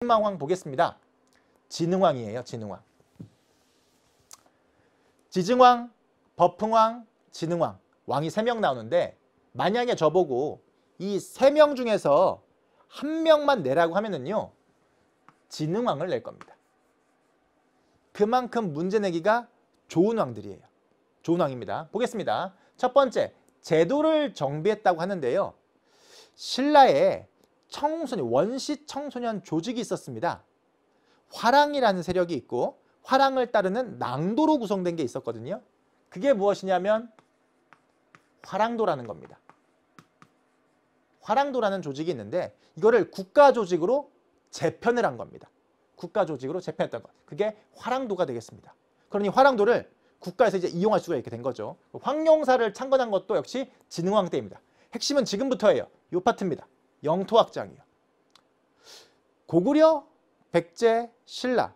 마지막 왕 보겠습니다. 진흥왕이에요. 진흥왕. 지증왕, 버풍왕, 진흥왕. 왕이 3명 나오는데 만약에 저보고 이 3명 중에서 한 명만 내라고 하면은요. 진흥왕을 낼 겁니다. 그만큼 문제 내기가 좋은 왕들이에요. 좋은 왕입니다. 보겠습니다. 첫 번째, 제도를 정비했다고 하는데요. 신라에 청소년, 원시 청소년 조직이 있었습니다. 화랑이라는 세력이 있고 화랑을 따르는 낭도로 구성된 게 있었거든요. 그게 무엇이냐면 화랑도라는 겁니다. 화랑도라는 조직이 있는데 이거를 국가조직으로 재편을 한 겁니다. 국가조직으로 재편했던 것. 그게 화랑도가 되겠습니다. 그러니 화랑도를 국가에서 이제 이용할 수가 있게 된 거죠. 황룡사를 창건한 것도 역시 진흥왕 때입니다. 핵심은 지금부터예요. 이 파트입니다. 영토확장이요. 고구려, 백제, 신라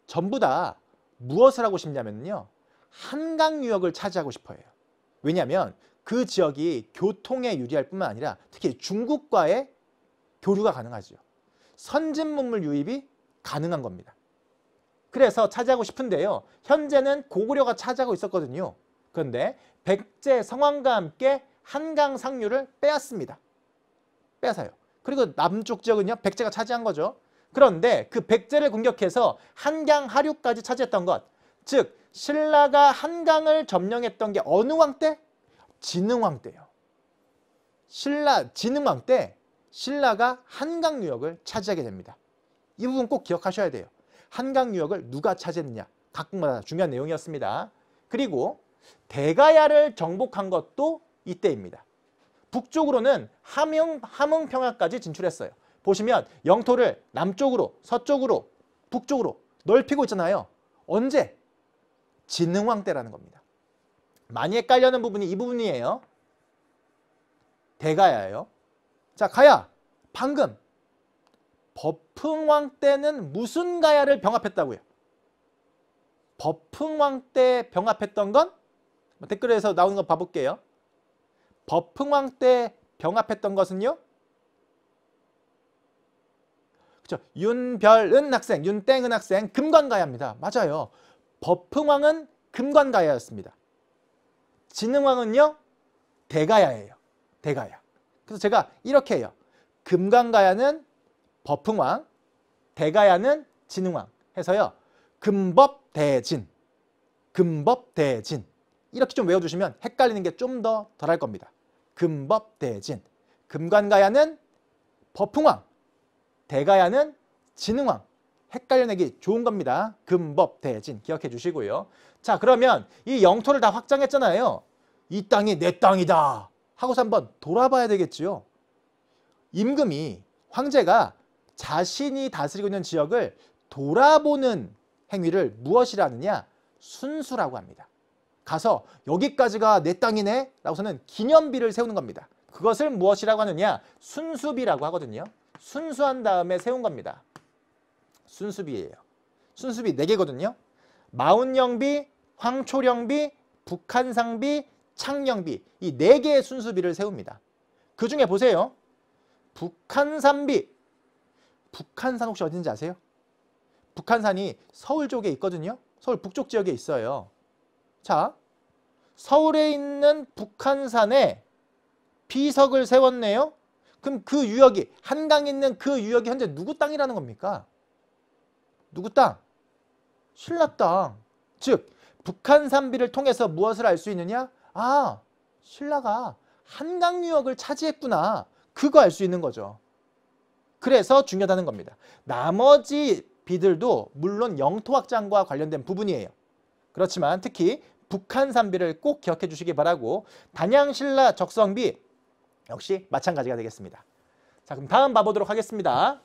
전부 다 무엇을 하고 싶냐면요. 한강 유역을 차지하고 싶어요. 왜냐하면 그 지역이 교통에 유리할 뿐만 아니라 특히 중국과의 교류가 가능하죠. 선진문물 유입이 가능한 겁니다. 그래서 차지하고 싶은데요. 현재는 고구려가 차지하고 있었거든요. 그런데 백제 성왕과 함께 한강 상류를 빼앗습니다. 빼앗아요. 그리고 남쪽 지역은요. 백제가 차지한 거죠. 그런데 그 백제를 공격해서 한강 하류까지 차지했던 것. 즉 신라가 한강을 점령했던 게 어느 왕 때? 진흥왕 때요. 진흥왕 때 신라가 한강 유역을 차지하게 됩니다. 이 부분 꼭 기억하셔야 돼요. 한강 유역을 누가 차지했느냐. 각국마다 중요한 내용이었습니다. 그리고 대가야를 정복한 것도 이때입니다. 북쪽으로는 함흥평야까지 진출했어요. 보시면 영토를 남쪽으로, 서쪽으로, 북쪽으로 넓히고 있잖아요. 언제? 진흥왕 때라는 겁니다. 많이 헷갈려는 부분이 이 부분이에요. 대가야예요. 자, 가야. 방금 버풍왕 때는 무슨 가야를 병합했다고요? 버풍왕 때 병합했던 건 댓글에서 나오는 거 봐볼게요. 버풍왕 때 병합했던 것은요. 그렇죠. 윤별은 학생, 윤땡은 학생, 금관가야입니다. 맞아요. 버풍왕은 금관가야였습니다. 진흥왕은요. 대가야예요. 대가야. 그래서 제가 이렇게 해요. 금관가야는 버풍왕, 대가야는 진흥왕 해서요. 금법대진, 금법대진 이렇게 좀 외워두시면 헷갈리는 게 좀 더 덜할 겁니다. 금법대진, 금관가야는 버풍왕, 대가야는 진흥왕. 헷갈려내기 좋은 겁니다. 금법대진 기억해 주시고요. 자, 그러면 이 영토를 다 확장했잖아요. 이 땅이 내 땅이다 하고서 한번 돌아봐야 되겠지요. 임금이, 황제가 자신이 다스리고 있는 지역을 돌아보는 행위를 무엇이라 하느냐? 순수라고 합니다. 가서 여기까지가 내 땅이네 라고서는 기념비를 세우는 겁니다. 그것을 무엇이라고 하느냐? 순수비라고 하거든요. 순수한 다음에 세운 겁니다. 순수비예요. 순수비 4개거든요. 마운영비, 황초령비, 북한상비, 창령비 이 4개의 순수비를 세웁니다. 그 중에 보세요. 북한산비. 북한산 혹시 어딘지 아세요? 북한산이 서울 쪽에 있거든요. 서울 북쪽 지역에 있어요. 자, 서울에 있는 북한산에 비석을 세웠네요. 그럼 그 유역이, 한강에 있는 그 유역이 현재 누구 땅이라는 겁니까? 누구 땅? 신라 땅. 즉 북한산비를 통해서 무엇을 알 수 있느냐? 아, 신라가 한강 유역을 차지했구나. 그거 알 수 있는 거죠. 그래서 중요하다는 겁니다. 나머지 비들도 물론 영토 확장과 관련된 부분이에요. 그렇지만 특히 북한산비를 꼭 기억해 주시기 바라고 단양신라 적성비 역시 마찬가지가 되겠습니다. 자, 그럼 다음 봐보도록 하겠습니다.